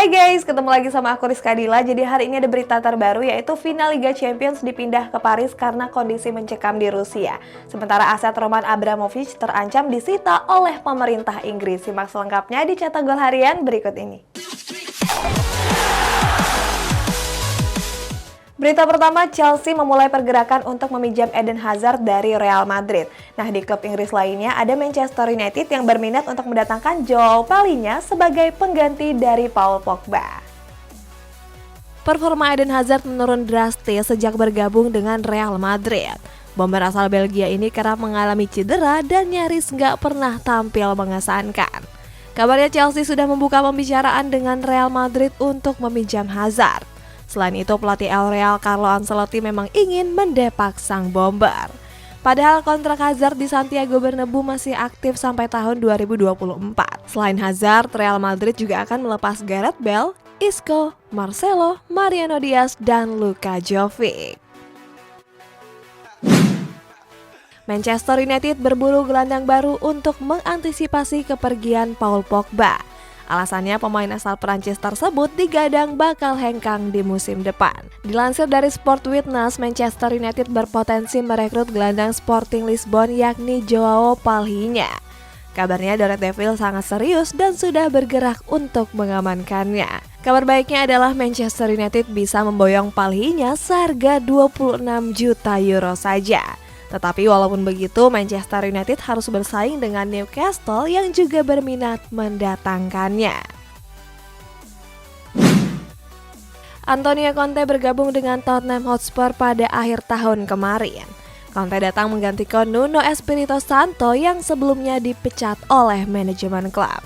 Hai guys, ketemu lagi sama aku Rizka Dila. Jadi hari ini ada berita terbaru yaitu final Liga Champions dipindah ke Paris karena kondisi mencekam di Rusia. Sementara aset Roman Abramovich terancam disita oleh pemerintah Inggris. Simak selengkapnya di Cetak Gol Harian berikut ini. Berita pertama, Chelsea memulai pergerakan untuk meminjam Eden Hazard dari Real Madrid. Nah, di klub Inggris lainnya ada Manchester United yang berminat untuk mendatangkan Joao Palhinha sebagai pengganti dari Paul Pogba. Performa Eden Hazard menurun drastis sejak bergabung dengan Real Madrid. Bomber asal Belgia ini kerap mengalami cedera dan nyaris nggak pernah tampil mengesankan. Kabarnya Chelsea sudah membuka pembicaraan dengan Real Madrid untuk meminjam Hazard. Selain itu, pelatih El Real Carlo Ancelotti memang ingin mendepak sang bomber. Padahal kontrak Hazard di Santiago Bernabeu masih aktif sampai tahun 2024. Selain Hazard, Real Madrid juga akan melepas Gareth Bale, Isco, Marcelo, Mariano Diaz, dan Luka Jovic. Manchester United berburu gelandang baru untuk mengantisipasi kepergian Paul Pogba. Alasannya pemain asal Prancis tersebut digadang bakal hengkang di musim depan. Dilansir dari Sport Witness, Manchester United berpotensi merekrut gelandang Sporting Lisbon yakni Joao Palhinha. Kabarnya The Red Devils sangat serius dan sudah bergerak untuk mengamankannya. Kabar baiknya adalah Manchester United bisa memboyong Palhinha seharga 26 juta euro saja. Tetapi walaupun begitu, Manchester United harus bersaing dengan Newcastle yang juga berminat mendatangkannya. Antonio Conte bergabung dengan Tottenham Hotspur pada akhir tahun kemarin. Conte datang menggantikan Nuno Espirito Santo yang sebelumnya dipecat oleh manajemen klub.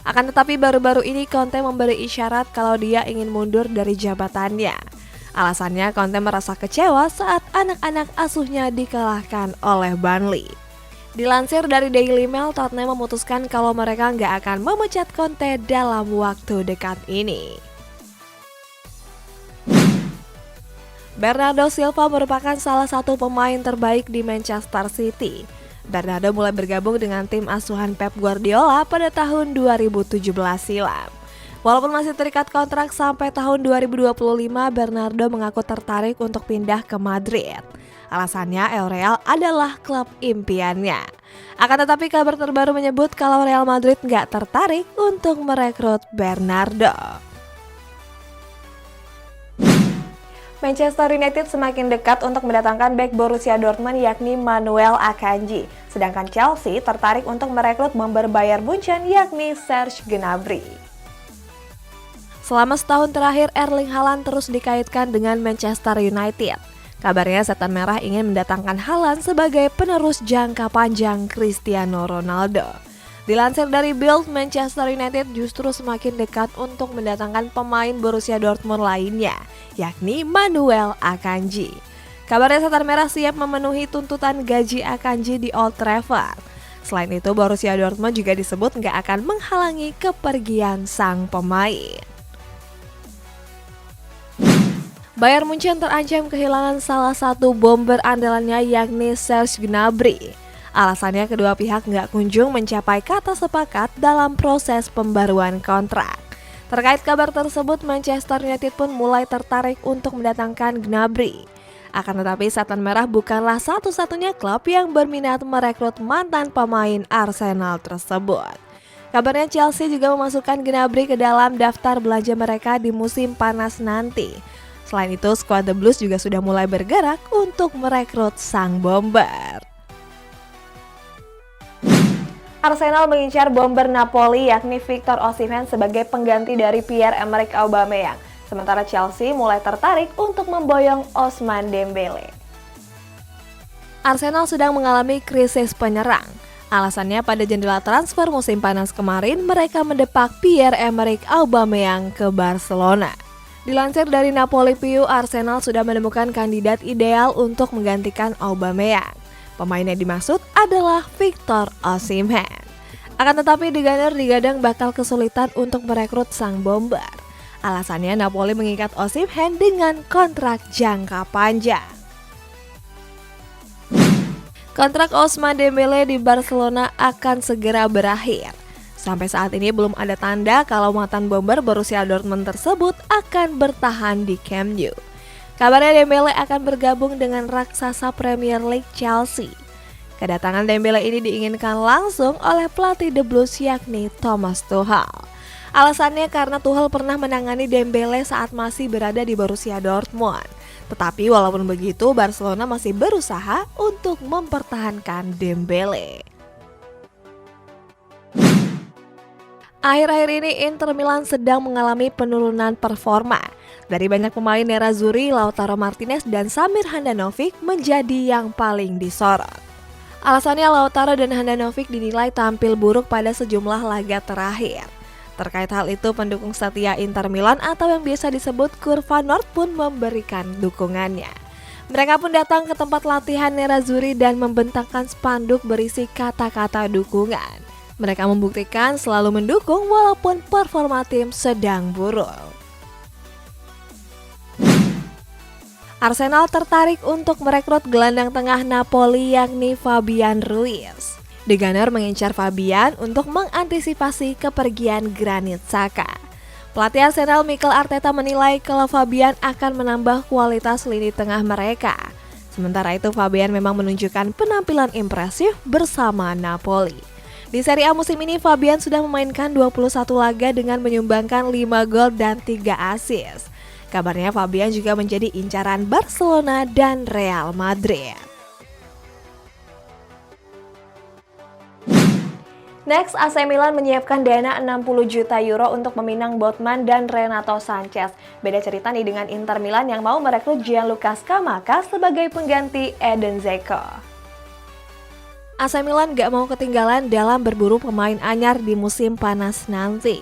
Akan tetapi baru-baru ini Conte memberi isyarat kalau dia ingin mundur dari jabatannya. Alasannya Conte merasa kecewa saat anak-anak asuhnya dikalahkan oleh Burnley. Dilansir dari Daily Mail, Tottenham memutuskan kalau mereka nggak akan memecat Conte dalam waktu dekat ini. Bernardo Silva merupakan salah satu pemain terbaik di Manchester City. Bernardo mulai bergabung dengan tim asuhan Pep Guardiola pada tahun 2017 silam. Walaupun masih terikat kontrak sampai tahun 2025, Bernardo mengaku tertarik untuk pindah ke Madrid. Alasannya El Real adalah klub impiannya. Akan tetapi kabar terbaru menyebut kalau Real Madrid nggak tertarik untuk merekrut Bernardo. Manchester United semakin dekat untuk mendatangkan bek Borussia Dortmund yakni Manuel Akanji. Sedangkan Chelsea tertarik untuk merekrut bomber Bayern Munchen yakni Serge Gnabry. Selama setahun terakhir, Erling Haaland terus dikaitkan dengan Manchester United. Kabarnya Setan Merah ingin mendatangkan Haaland sebagai penerus jangka panjang Cristiano Ronaldo. Dilansir dari Bild, Manchester United justru semakin dekat untuk mendatangkan pemain Borussia Dortmund lainnya, yakni Manuel Akanji. Kabarnya Setan Merah siap memenuhi tuntutan gaji Akanji di Old Trafford. Selain itu, Borussia Dortmund juga disebut nggak akan menghalangi kepergian sang pemain. Bayern Munchen terancam kehilangan salah satu bomber andalannya yakni Serge Gnabry. Alasannya kedua pihak nggak kunjung mencapai kata sepakat dalam proses pembaruan kontrak. Terkait kabar tersebut, Manchester United pun mulai tertarik untuk mendatangkan Gnabry. Akan tetapi Setan Merah bukanlah satu-satunya klub yang berminat merekrut mantan pemain Arsenal tersebut. Kabarnya Chelsea juga memasukkan Gnabry ke dalam daftar belanja mereka di musim panas nanti. Selain itu, skuad The Blues juga sudah mulai bergerak untuk merekrut sang bomber. Arsenal mengincar bomber Napoli yakni Victor Osimhen sebagai pengganti dari Pierre-Emerick Aubameyang. Sementara Chelsea mulai tertarik untuk memboyong Ousmane Dembele. Arsenal sedang mengalami krisis penyerang. Alasannya pada jendela transfer musim panas kemarin mereka mendepak Pierre-Emerick Aubameyang ke Barcelona. Dilansir dari Napoli Piu, Arsenal sudah menemukan kandidat ideal untuk menggantikan Aubameyang. Pemain yang dimaksud adalah Victor Osimhen. Akan tetapi The Gunners digadang bakal kesulitan untuk merekrut sang bomber. Alasannya Napoli mengikat Osimhen dengan kontrak jangka panjang. Kontrak Ousmane Dembele di Barcelona akan segera berakhir. Sampai saat ini belum ada tanda kalau mantan bomber Borussia Dortmund tersebut akan bertahan di Camp Nou. Kabarnya Dembele akan bergabung dengan raksasa Premier League Chelsea. Kedatangan Dembele ini diinginkan langsung oleh pelatih The Blues yakni Thomas Tuchel. Alasannya karena Tuchel pernah menangani Dembele saat masih berada di Borussia Dortmund. Tetapi walaupun begitu, Barcelona masih berusaha untuk mempertahankan Dembele. Akhir-akhir ini Inter Milan sedang mengalami penurunan performa. Dari banyak pemain Nerazzurri, Lautaro Martinez dan Samir Handanovic menjadi yang paling disorot. Alasannya Lautaro dan Handanovic dinilai tampil buruk pada sejumlah laga terakhir. Terkait hal itu, pendukung setia Inter Milan atau yang biasa disebut Kurva Nord pun memberikan dukungannya. Mereka pun datang ke tempat latihan Nerazzurri dan membentangkan spanduk berisi kata-kata dukungan. Mereka membuktikan selalu mendukung walaupun performa tim sedang buruk. Arsenal tertarik untuk merekrut gelandang tengah Napoli yakni Fabian Ruiz. The Gunner mengincar Fabian untuk mengantisipasi kepergian Granit Xhaka. Pelatih Arsenal Mikel Arteta menilai kalau Fabian akan menambah kualitas lini tengah mereka. Sementara itu Fabian memang menunjukkan penampilan impresif bersama Napoli. Di Serie A musim ini Fabian sudah memainkan 21 laga dengan menyumbangkan 5 gol dan 3 assist. Kabarnya Fabian juga menjadi incaran Barcelona dan Real Madrid. Next, AC Milan menyiapkan dana 60 juta euro untuk meminang Botman dan Renato Sanchez. Beda cerita nih dengan Inter Milan yang mau merekrut Gianluca Scamacca sebagai pengganti Edin Dzeko. AC Milan gak mau ketinggalan dalam berburu pemain anyar di musim panas nanti.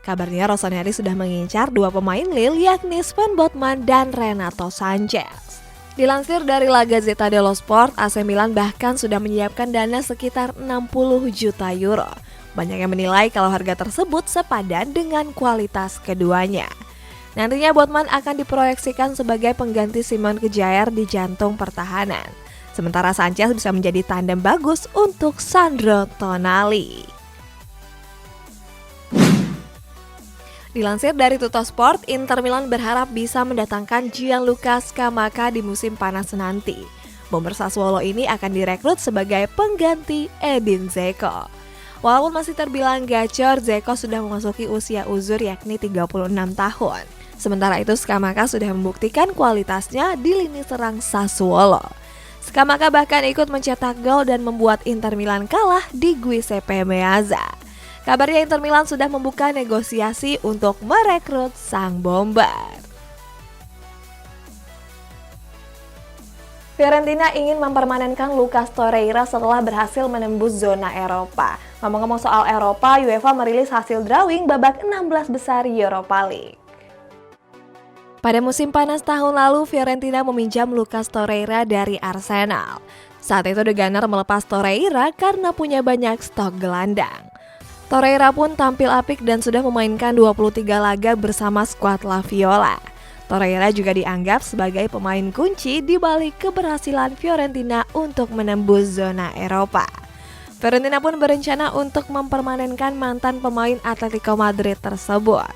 Kabarnya Rossoneri sudah mengincar 2 pemain Lille yakni Sven Botman dan Renato Sanchez. Dilansir dari La Gazzetta dello Sport, AC Milan bahkan sudah menyiapkan dana sekitar 60 juta euro. Banyak yang menilai kalau harga tersebut sepadan dengan kualitas keduanya. Nantinya Botman akan diproyeksikan sebagai pengganti Simon Kjaer di jantung pertahanan. Sementara Sanchez bisa menjadi tandem bagus untuk Sandro Tonali. Dilansir dari Tuttosport, Inter Milan berharap bisa mendatangkan Gianluca Scamacca di musim panas nanti. Bomber Sassuolo ini akan direkrut sebagai pengganti Edin Dzeko. Walaupun masih terbilang gacor, Dzeko sudah memasuki usia uzur yakni 36 tahun. Sementara itu Scamacca sudah membuktikan kualitasnya di lini serang Sassuolo. Scamacca bahkan ikut mencetak gol dan membuat Inter Milan kalah di Giuseppe Meazza. Kabarnya Inter Milan sudah membuka negosiasi untuk merekrut sang bomber. Fiorentina ingin mempermanenkan Lucas Torreira setelah berhasil menembus zona Eropa. Ngomong-ngomong soal Eropa, UEFA merilis hasil drawing babak 16 besar Europa League. Pada musim panas tahun lalu, Fiorentina meminjam Lucas Torreira dari Arsenal. Saat itu The Gunner melepas Torreira karena punya banyak stok gelandang. Torreira pun tampil apik dan sudah memainkan 23 laga bersama skuad La Viola. Torreira juga dianggap sebagai pemain kunci di balik keberhasilan Fiorentina untuk menembus zona Eropa. Fiorentina pun berencana untuk mempermanenkan mantan pemain Atletico Madrid tersebut.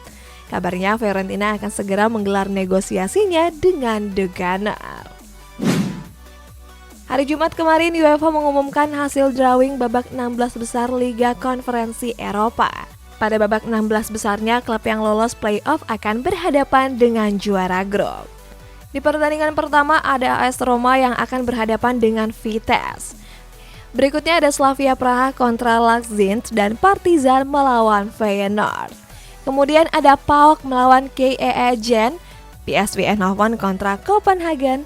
Kabarnya Fiorentina akan segera menggelar negosiasinya dengan The Gunner. Hari Jumat kemarin UEFA mengumumkan hasil drawing babak 16 besar Liga Konferensi Eropa. Pada babak 16 besarnya, klub yang lolos playoff akan berhadapan dengan juara grup. Di pertandingan pertama ada AS Roma yang akan berhadapan dengan Vitesse. Berikutnya ada Slavia Praha kontra Lazio dan Partizan melawan Feyenoord. Kemudian ada PAOK melawan KEE Gen, PSV Eindhoven kontra Copenhagen,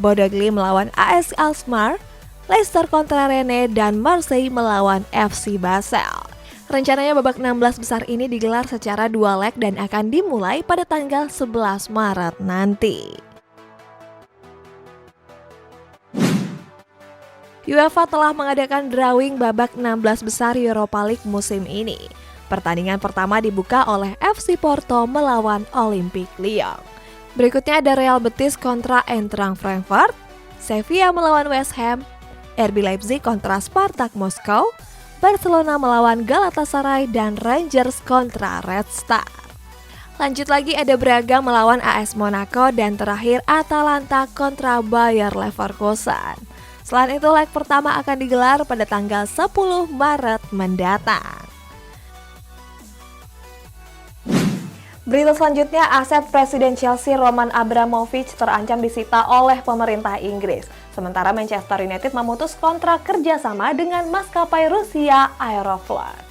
Bodo Glimt melawan AS Alkmaar, Leicester kontra Rennes, dan Marseille melawan FC Basel. Rencananya babak 16 besar ini digelar secara 2 leg dan akan dimulai pada tanggal 11 Maret nanti. UEFA telah mengadakan drawing babak 16 besar Europa League musim ini. Pertandingan pertama dibuka oleh FC Porto melawan Olympique Lyon. Berikutnya ada Real Betis kontra Eintracht Frankfurt, Sevilla melawan West Ham, RB Leipzig kontra Spartak Moskow, Barcelona melawan Galatasaray dan Rangers kontra Red Star. Lanjut lagi ada Braga melawan AS Monaco dan terakhir Atalanta kontra Bayer Leverkusen. Selain itu leg pertama akan digelar pada tanggal 10 Maret mendatang. Berita selanjutnya, aset Presiden Chelsea Roman Abramovich terancam disita oleh pemerintah Inggris. Sementara Manchester United memutus kontrak kerjasama dengan maskapai Rusia Aeroflot.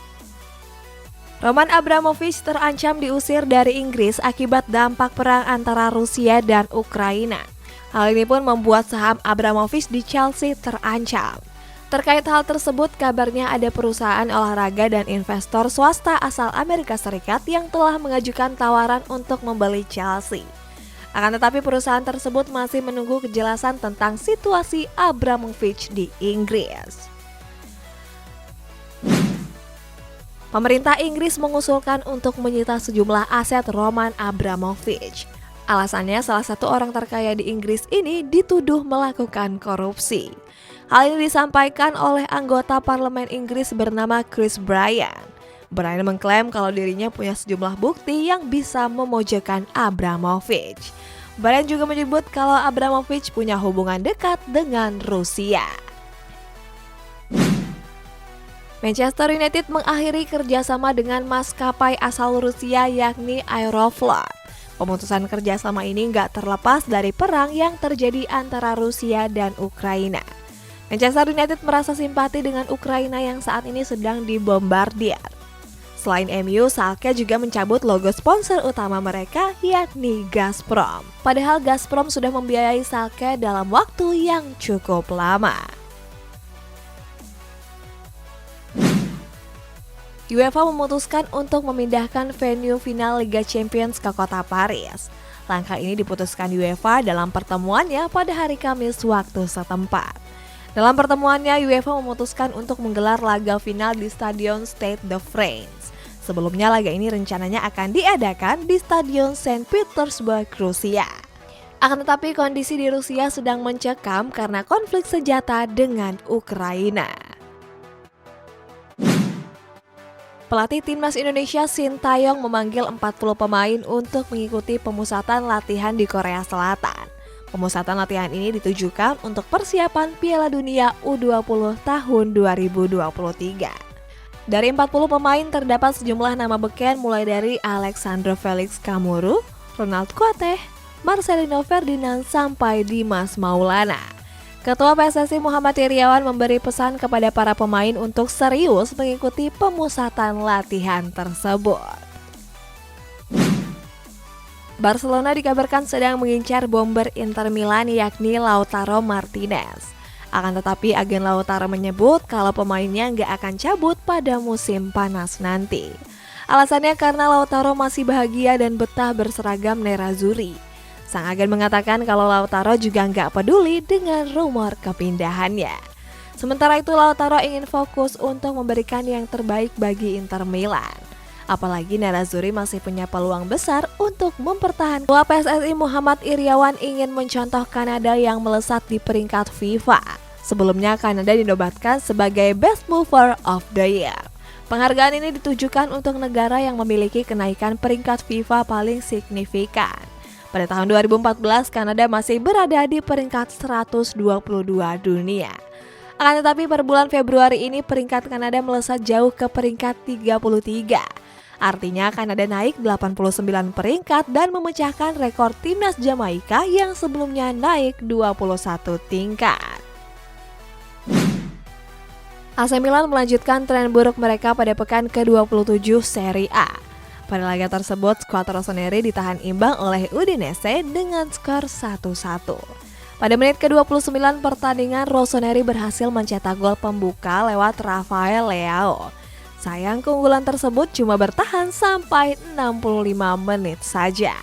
Roman Abramovich terancam diusir dari Inggris akibat dampak perang antara Rusia dan Ukraina. Hal ini pun membuat saham Abramovich di Chelsea terancam. Terkait hal tersebut, kabarnya ada perusahaan olahraga dan investor swasta asal Amerika Serikat yang telah mengajukan tawaran untuk membeli Chelsea. Akan tetapi perusahaan tersebut masih menunggu kejelasan tentang situasi Abramovich di Inggris. Pemerintah Inggris mengusulkan untuk menyita sejumlah aset Roman Abramovich. Alasannya salah satu orang terkaya di Inggris ini dituduh melakukan korupsi. Hal ini disampaikan oleh anggota parlemen Inggris bernama Chris Bryan. Bryan mengklaim kalau dirinya punya sejumlah bukti yang bisa memojokkan Abramovich. Bryan juga menyebut kalau Abramovich punya hubungan dekat dengan Rusia. Manchester United mengakhiri kerjasama dengan maskapai asal Rusia yakni Aeroflot. Pemutusan kerjasama ini nggak terlepas dari perang yang terjadi antara Rusia dan Ukraina. Manchester United merasa simpati dengan Ukraina yang saat ini sedang dibombardir. Selain MU, Schalke juga mencabut logo sponsor utama mereka yakni Gazprom. Padahal Gazprom sudah membiayai Schalke dalam waktu yang cukup lama. UEFA memutuskan untuk memindahkan venue final Liga Champions ke kota Paris. Langkah ini diputuskan UEFA dalam pertemuannya pada hari Kamis waktu setempat. Dalam pertemuannya, UEFA memutuskan untuk menggelar laga final di Stadion Stade de France. Sebelumnya laga ini rencananya akan diadakan di Stadion Saint Petersburg, Rusia. Akan tetapi kondisi di Rusia sedang mencekam karena konflik senjata dengan Ukraina. Pelatih Timnas Indonesia Sintayong memanggil 40 pemain untuk mengikuti pemusatan latihan di Korea Selatan. Pemusatan latihan ini ditujukan untuk persiapan Piala Dunia U20 tahun 2023. Dari 40 pemain terdapat sejumlah nama beken mulai dari Alexandre Felix Kamuru, Ronald Kuateh, Marcelino Ferdinand sampai Dimas Maulana. Ketua PSSI Muhammad Iriawan memberi pesan kepada para pemain untuk serius mengikuti pemusatan latihan tersebut. Barcelona dikabarkan sedang mengincar bomber Inter Milan yakni Lautaro Martinez. Akan tetapi agen Lautaro menyebut kalau pemainnya nggak akan cabut pada musim panas nanti. Alasannya karena Lautaro masih bahagia dan betah berseragam Nerazzurri. Sang agen mengatakan kalau Lautaro juga nggak peduli dengan rumor kepindahannya. Sementara itu Lautaro ingin fokus untuk memberikan yang terbaik bagi Inter Milan. Apalagi Nerazzurri masih punya peluang besar untuk mempertahankan. Ketua PSSI Muhammad Iriawan ingin mencontoh Kanada yang melesat di peringkat FIFA. Sebelumnya Kanada dinobatkan sebagai Best Mover of the Year. Penghargaan ini ditujukan untuk negara yang memiliki kenaikan peringkat FIFA paling signifikan. Pada tahun 2014, Kanada masih berada di peringkat 122 dunia. Akan tetapi per bulan Februari ini peringkat Kanada melesat jauh ke peringkat 33. Artinya Kanada naik 89 peringkat dan memecahkan rekor timnas Jamaika yang sebelumnya naik 21 tingkat. AC Milan melanjutkan tren buruk mereka pada pekan ke-27 Serie A. Pada laga tersebut, skuad Rossoneri ditahan imbang oleh Udinese dengan skor 1-1. Pada menit ke-29 pertandingan, Rossoneri berhasil mencetak gol pembuka lewat Rafael Leao. Sayang keunggulan tersebut cuma bertahan sampai 65 menit saja.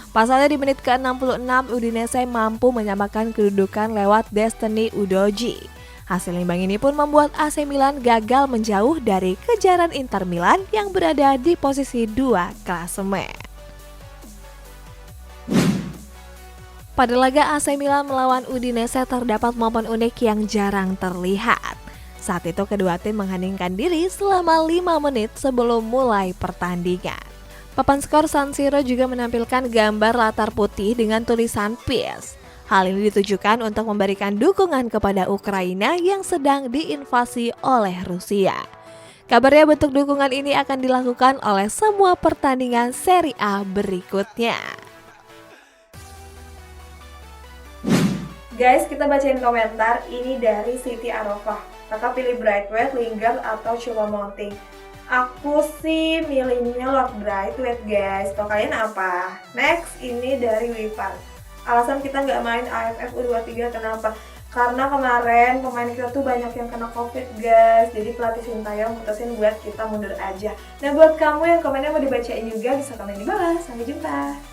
Pasalnya di menit ke-66, Udinese mampu menyamakan kedudukan lewat Destiny Udogie. Hasil imbang ini pun membuat AC Milan gagal menjauh dari kejaran Inter Milan yang berada di posisi 2 klasemen. Pada laga AC Milan melawan Udinese terdapat momen unik yang jarang terlihat. Saat itu kedua tim mengheningkan diri selama 5 menit sebelum mulai pertandingan. Papan skor San Siro juga menampilkan gambar latar putih dengan tulisan Peace. Hal ini ditujukan untuk memberikan dukungan kepada Ukraina yang sedang diinvasi oleh Rusia. Kabarnya bentuk dukungan ini akan dilakukan oleh semua pertandingan Serie A berikutnya. Guys, kita bacain komentar ini dari Siti Arofah. Kakak pilih Braithwaite, Lingard, atau Choupo-Moting? Aku sih milihnya Lord Braithwaite guys. Kalau kalian apa? Next, ini dari Wipan. Alasan kita nggak main AFF U23 kenapa? Karena kemarin pemain kita tuh banyak yang kena COVID guys. Jadi pelatih Sintayong mutusin buat kita mundur aja. Nah buat kamu yang komennya mau dibacain juga bisa komen di bawah. Sampai jumpa.